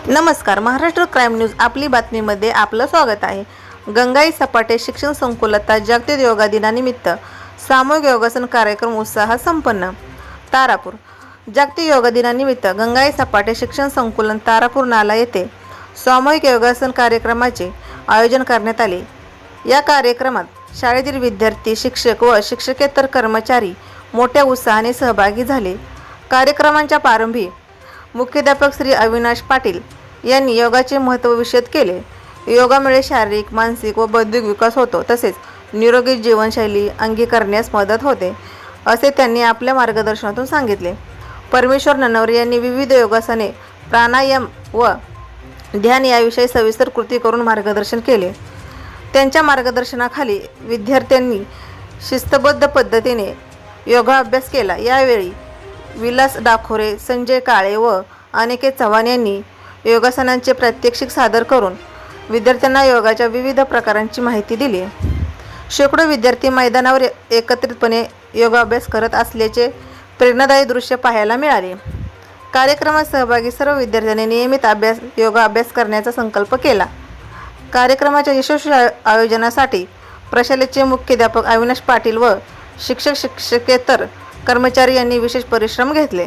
नमस्कार, Maharashtra crime news आपली बातमीमध्ये आपलं स्वागत आहे। गंगाई सपाटे शिक्षण संकुलात जागतिक योगा दिनानिमित्त सामूहिक योगासन कार्यक्रम उत्साहात संपन्न। तारापूर जागतिक योगा दिनानिमित्त गंगाई सपाटे शिक्षण संकुलन तारापूर नाला येथे सामूहिक योगासन कार्यक्रमाचे आयोजन करण्यात आले। या कार्यक्रमात शाळेतील विद्यार्थी, शिक्षक व शिक्षकेतर कर्मचारी मोठ्या उत्साहाने सहभागी झाले। कार्यक्रमाच्या प्रारंभी मुख्याध्यापक श्री अविनाश पाटील यांनी योगाचे महत्त्व विशद केले। योगामुळे शारीरिक, मानसिक व बौद्धिक विकास होतो, तसेच निरोगी जीवनशैली अंगीकारण्यास मदत होते, असे त्यांनी आपल्या मार्गदर्शनातून सांगितले। परमेश्वर ननवरे यांनी विविध योगासने, प्राणायाम व ध्यान याविषयी सविस्तर कृती करून मार्गदर्शन केले। त्यांच्या मार्गदर्शनाखाली विद्यार्थ्यांनी शिस्तबद्ध पद्धतीने योगाभ्यास केला। यावेळी विलास डाखोरे, संजय काळे व अनिकेत चव्हाण यांनी योगासनांचे प्रात्यक्षिक सादर करून विद्यार्थ्यांना योगाच्या विविध प्रकारांची माहिती दिली। शेकडो विद्यार्थी मैदानावर एकत्रितपणे योगाभ्यास करत असल्याचे प्रेरणादायी दृश्य पाहायला मिळाले। कार्यक्रमात सहभागी सर्व विद्यार्थ्यांनी नियमित योगा अभ्यास करण्याचा संकल्प केला। कार्यक्रमाच्या यशस्वी आयोजनासाठी प्रशालेचे मुख्याध्यापक अविनाश पाटील व शिक्षकेतर कर्मचारी यांनी विशेष परिश्रम घेतले।